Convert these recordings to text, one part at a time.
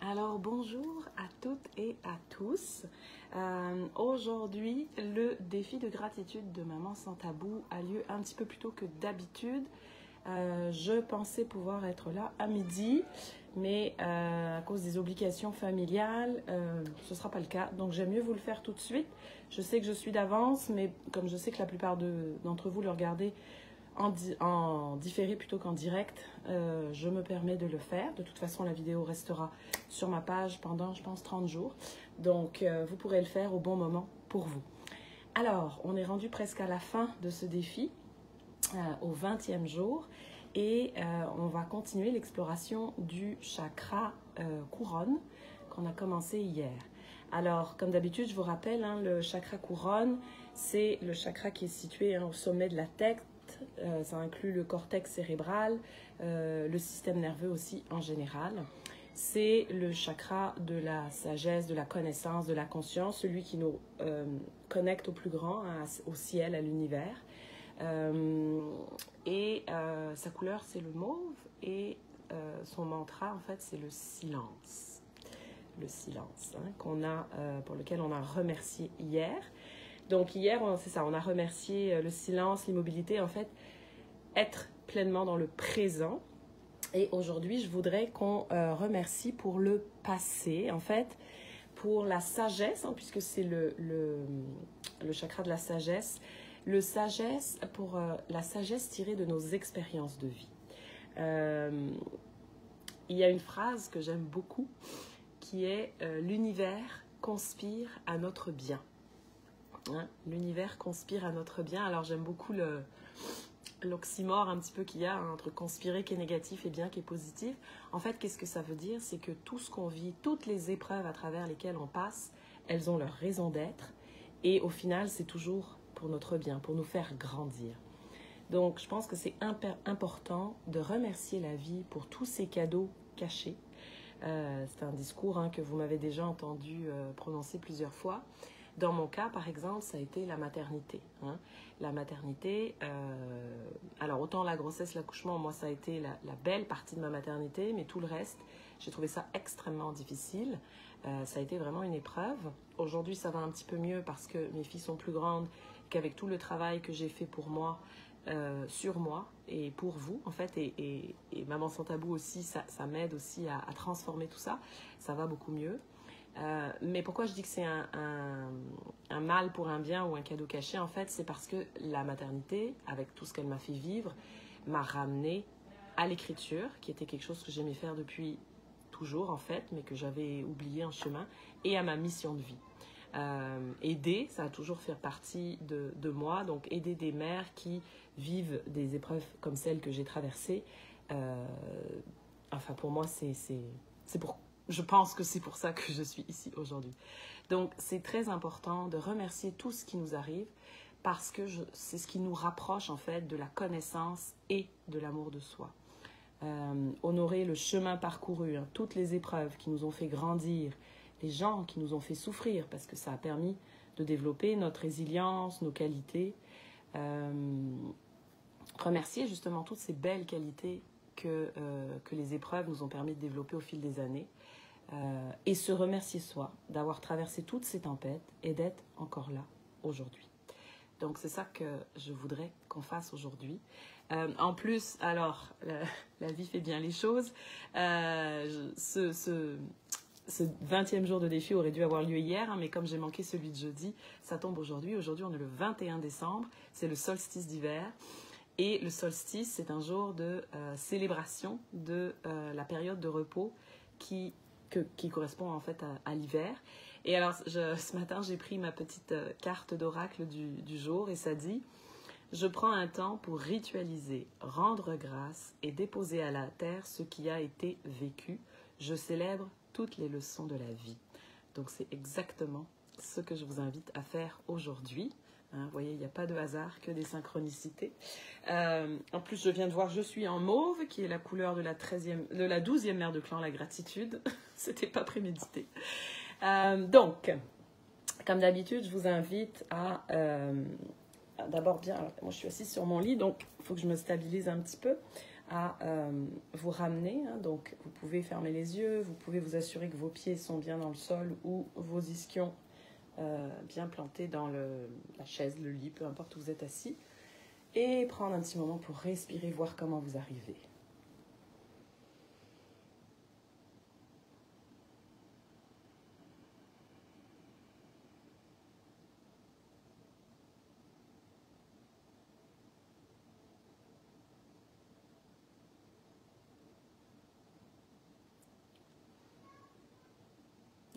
Alors bonjour à toutes et à tous. Aujourd'hui, le défi de gratitude de Maman Sans Tabou a lieu un petit peu plus tôt que d'habitude. Je pensais pouvoir être là à midi, mais à cause des obligations familiales, ce ne sera pas le cas. Donc j'aime mieux vous le faire tout de suite. Je sais que je suis d'avance, mais comme je sais que la plupart d'entre vous le regardez en différé plutôt qu'en direct, je me permets de le faire. De toute façon, la vidéo restera sur ma page pendant, je pense, 30 jours. Donc, vous pourrez le faire au bon moment pour vous. Alors, on est rendu presque à la fin de ce défi, au 20e jour. Et on va continuer l'exploration du chakra couronne qu'on a commencé hier. Alors, comme d'habitude, je vous rappelle, le chakra couronne, c'est le chakra qui est situé au sommet de la tête. Ça inclut le cortex cérébral, le système nerveux aussi en général. C'est le chakra de la sagesse, de la connaissance, de la conscience, celui qui nous connecte au plus grand, au ciel, à l'univers. Sa couleur, c'est le mauve et son mantra, en fait, c'est le silence. Le silence, pour lequel on a remercié hier. Donc hier, c'est ça, on a remercié le silence, l'immobilité, en fait, être pleinement dans le présent. Et aujourd'hui, je voudrais qu'on remercie pour le passé, en fait, pour la sagesse, puisque c'est le chakra de la sagesse. Pour la sagesse tirée de nos expériences de vie. Il y a une phrase que j'aime beaucoup qui est « L'univers conspire à notre bien ». L'univers conspire à notre bien. Alors j'aime beaucoup l'oxymore un petit peu qu'il y a entre conspirer qui est négatif et bien qui est positif. En fait, qu'est-ce que ça veut dire? C'est que tout ce qu'on vit, toutes les épreuves à travers lesquelles on passe, elles ont leur raison d'être. Et au final, c'est toujours pour notre bien, pour nous faire grandir. Donc je pense que c'est important de remercier la vie pour tous ces cadeaux cachés. C'est un discours que vous m'avez déjà entendu prononcer plusieurs fois. Dans mon cas, par exemple, ça a été la maternité. La maternité, alors autant la grossesse, l'accouchement, moi ça a été la belle partie de ma maternité, mais tout le reste, j'ai trouvé ça extrêmement difficile. Ça a été vraiment une épreuve. Aujourd'hui, ça va un petit peu mieux parce que mes filles sont plus grandes, qu'avec tout le travail que j'ai fait pour moi, sur moi et pour vous, en fait, et Maman Sans Tabou aussi, ça m'aide aussi à transformer tout ça. Ça va beaucoup mieux. Mais pourquoi je dis que c'est un mal pour un bien ou un cadeau caché, en fait, c'est parce que la maternité, avec tout ce qu'elle m'a fait vivre, m'a ramené à l'écriture, qui était quelque chose que j'aimais faire depuis toujours, en fait, mais que j'avais oublié en chemin, et à ma mission de vie. Aider, ça a toujours fait partie de moi, donc aider des mères qui vivent des épreuves comme celles que j'ai traversées, enfin pour moi je pense que c'est pour ça que je suis ici aujourd'hui. Donc c'est très important de remercier tout ce qui nous arrive parce que c'est ce qui nous rapproche en fait de la connaissance et de l'amour de soi. Honorer le chemin parcouru, toutes les épreuves qui nous ont fait grandir, les gens qui nous ont fait souffrir parce que ça a permis de développer notre résilience, nos qualités. Remercier justement toutes ces belles qualités que les épreuves nous ont permis de développer au fil des années. Et se remercier soi d'avoir traversé toutes ces tempêtes et d'être encore là aujourd'hui. Donc c'est ça que je voudrais qu'on fasse aujourd'hui. En plus, alors, la vie fait bien les choses. Ce 20e jour de défi aurait dû avoir lieu hier, mais comme j'ai manqué celui de jeudi, ça tombe aujourd'hui. Aujourd'hui, on est le 21 décembre, c'est le solstice d'hiver. Et le solstice, c'est un jour de célébration de la période de repos qui correspond en fait à l'hiver. Et alors, ce matin, j'ai pris ma petite carte d'oracle du jour et ça dit « Je prends un temps pour ritualiser, rendre grâce et déposer à la terre ce qui a été vécu. Je célèbre toutes les leçons de la vie. » Donc, c'est exactement ce que je vous invite à faire aujourd'hui. Vous voyez, il n'y a pas de hasard, que des synchronicités. En plus, je viens de voir, je suis en mauve, qui est la couleur de la 12e mère de clan, la gratitude. C'était pas prémédité. Donc, comme d'habitude, je vous invite à d'abord bien... Alors, moi, je suis assise sur mon lit, donc il faut que je me stabilise un petit peu. à vous ramener. Hein. Donc, vous pouvez fermer les yeux, vous pouvez vous assurer que vos pieds sont bien dans le sol ou vos ischions bien plantés dans la chaise, le lit, peu importe où vous êtes assis. Et prendre un petit moment pour respirer, voir comment vous arrivez.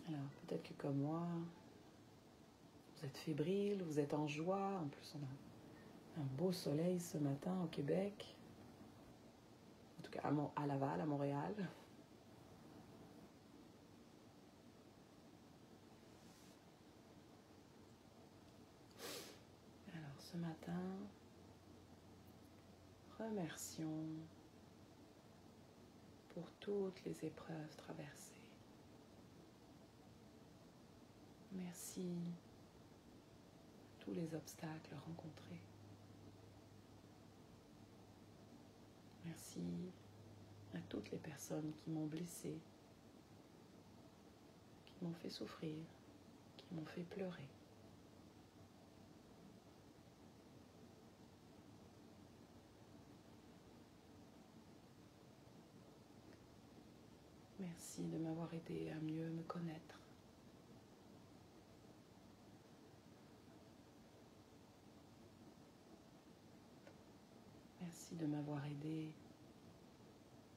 Alors, peut-être que comme moi, vous êtes fébrile, vous êtes en joie. En plus, on a un beau soleil ce matin au Québec. En tout cas, à Laval, à Montréal. Alors, ce matin, remercions pour toutes les épreuves traversées. Merci pour tous les obstacles rencontrés. Merci à toutes les personnes qui m'ont blessée, qui m'ont fait souffrir, qui m'ont fait pleurer. Merci de m'avoir aidé à mieux me connaître. Merci de m'avoir aidé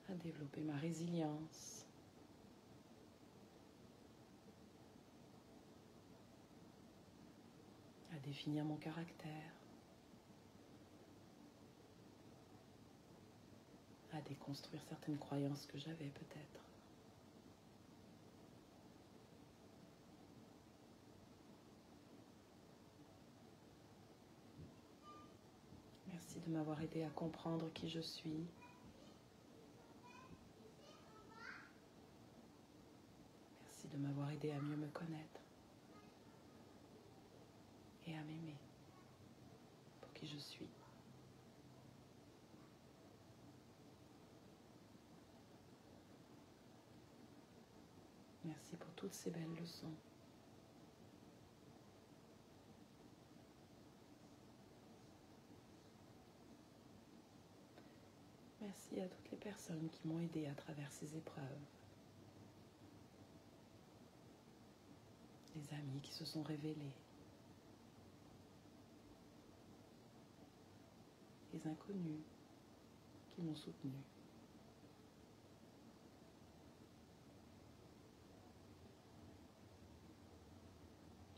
à développer ma résilience. À définir mon caractère. À déconstruire certaines croyances que j'avais peut-être. Merci de m'avoir aidé à comprendre qui je suis. Merci de m'avoir aidé à mieux me connaître et à m'aimer pour qui je suis. Merci pour toutes ces belles leçons. Merci à toutes les personnes qui m'ont aidé à travers ces épreuves. Les amis qui se sont révélés. Les inconnus qui m'ont soutenu.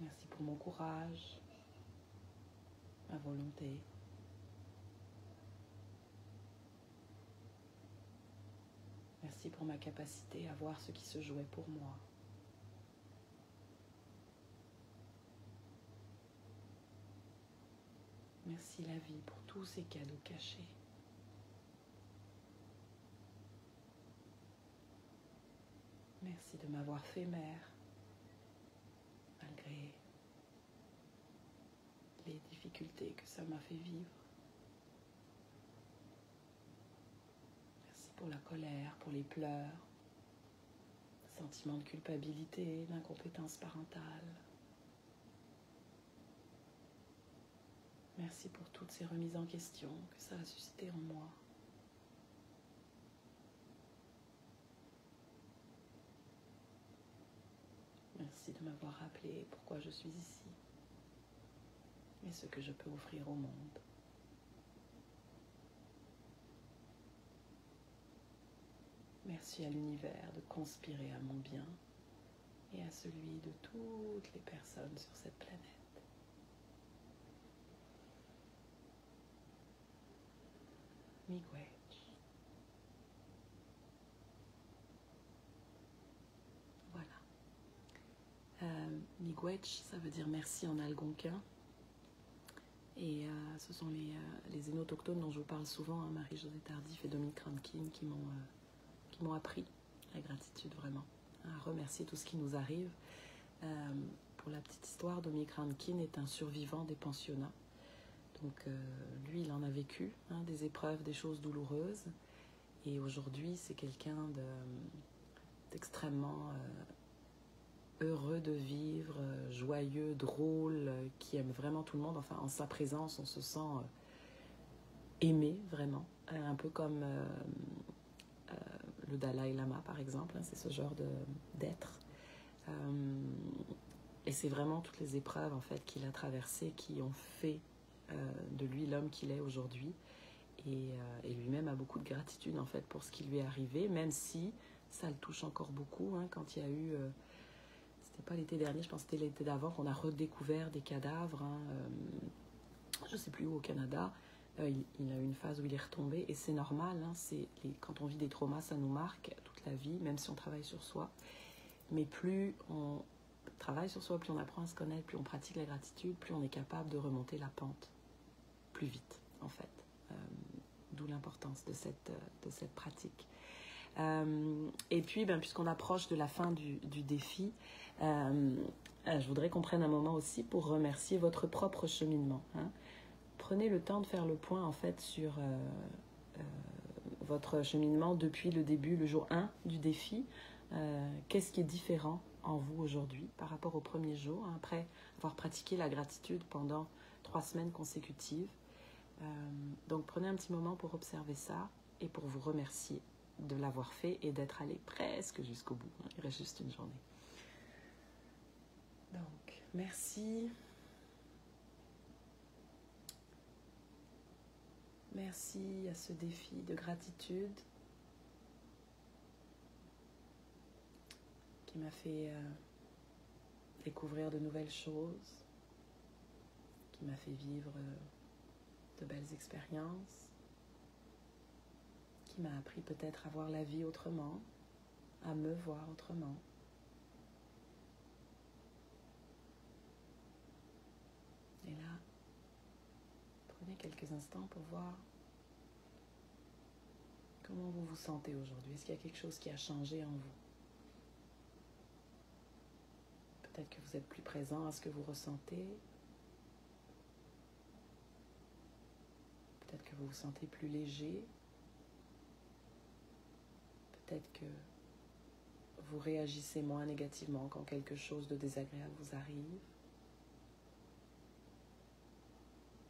Merci pour mon courage, ma volonté. Merci pour ma capacité à voir ce qui se jouait pour moi. Merci la vie pour tous ces cadeaux cachés. Merci de m'avoir fait mère, malgré les difficultés que ça m'a fait vivre. Merci pour la colère, pour les pleurs, le sentiment de culpabilité, d'incompétence parentale. Merci pour toutes ces remises en question que ça a suscité en moi. Merci de m'avoir rappelé pourquoi je suis ici et ce que je peux offrir au monde. Merci à l'univers de conspirer à mon bien et à celui de toutes les personnes sur cette planète. Miigwech. Voilà. Miigwech, ça veut dire merci en algonquin. Et ce sont les Hainaut-autochtones dont je vous parle souvent, hein, Marie-Josée Tardif et Dominique Rankin, qui m'ont appris la gratitude vraiment, à remercier tout ce qui nous arrive. Pour la petite histoire, Dominique Rankin est un survivant des pensionnats. Donc lui, il en a vécu, hein, des épreuves, des choses douloureuses. Et aujourd'hui, c'est quelqu'un d'extrêmement heureux de vivre, joyeux, drôle, qui aime vraiment tout le monde. Enfin, en sa présence, on se sent aimé, vraiment. Un peu comme le Dalai Lama, par exemple. C'est ce genre d'être. Et c'est vraiment toutes les épreuves, en fait, qu'il a traversées qui ont fait de lui l'homme qu'il est aujourd'hui. Et lui-même a beaucoup de gratitude, en fait, pour ce qui lui est arrivé, même si ça le touche encore beaucoup. Quand il y a eu... c'était pas l'été dernier, je pense que c'était l'été d'avant qu'on a redécouvert des cadavres. Je sais plus où, au Canada. Il a eu une phase où il est retombé. Et c'est normal. Quand on vit des traumas, ça nous marque toute la vie, même si on travaille sur soi. Mais plus on travaille sur soi, plus on apprend à se connaître, plus on pratique la gratitude, plus on est capable de remonter la pente plus vite, en fait. D'où l'importance de cette pratique. Et puis, puisqu'on approche de la fin du défi, je voudrais qu'on prenne un moment aussi pour remercier votre propre cheminement. Prenez le temps de faire le point, en fait, sur votre cheminement depuis le début, le jour 1 du défi. Qu'est-ce qui est différent en vous aujourd'hui par rapport au premier jour, après avoir pratiqué la gratitude pendant 3 semaines consécutives. Donc prenez un petit moment pour observer ça et pour vous remercier de l'avoir fait et d'être allé presque jusqu'au bout. Il reste juste une journée. Donc, merci. Merci à ce défi de gratitude qui m'a fait découvrir de nouvelles choses, qui m'a fait vivre de belles expériences, qui m'a appris peut-être à voir la vie autrement, à me voir autrement. Et là, prenez quelques instants pour voir comment vous vous sentez aujourd'hui. Est-ce qu'il y a quelque chose qui a changé en vous? Peut-être que vous êtes plus présent à ce que vous ressentez. Peut-être que vous vous sentez plus léger. Peut-être que vous réagissez moins négativement quand quelque chose de désagréable vous arrive.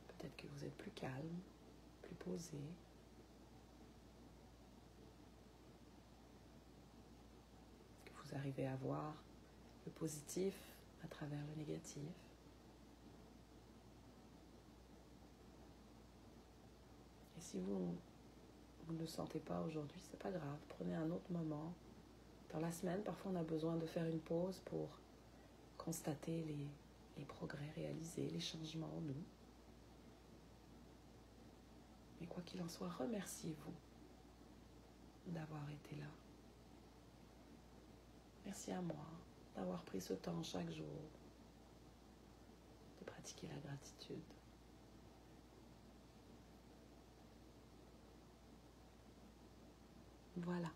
Peut-être que vous êtes plus calme, plus posé. Que vous arrivez à voir le positif à travers le négatif. Et si vous ne le sentez pas aujourd'hui, c'est pas grave. Prenez un autre moment. Dans la semaine, parfois on a besoin de faire une pause pour constater les progrès réalisés, les changements en nous. Mais quoi qu'il en soit, remerciez-vous d'avoir été là. Merci à moi d'avoir pris ce temps chaque jour de pratiquer la gratitude. Voilà.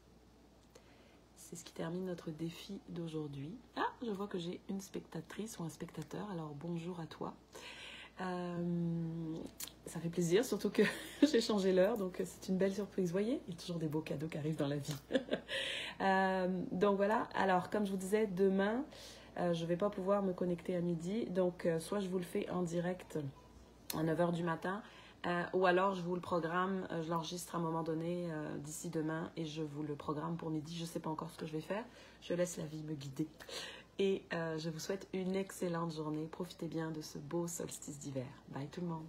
C'est ce qui termine notre défi d'aujourd'hui. Ah, je vois que j'ai une spectatrice ou un spectateur, alors bonjour à toi. Ça fait plaisir, surtout que j'ai changé l'heure, donc c'est une belle surprise. Vous voyez, il y a toujours des beaux cadeaux qui arrivent dans la vie. Donc voilà, alors comme je vous disais, demain, je ne vais pas pouvoir me connecter à midi, donc soit je vous le fais en direct à 9h du matin, ou alors je vous le programme, je l'enregistre à un moment donné d'ici demain et je vous le programme pour midi. Je ne sais pas encore ce que je vais faire, je laisse la vie me guider. Et je vous souhaite une excellente journée. Profitez bien de ce beau solstice d'hiver. Bye tout le monde.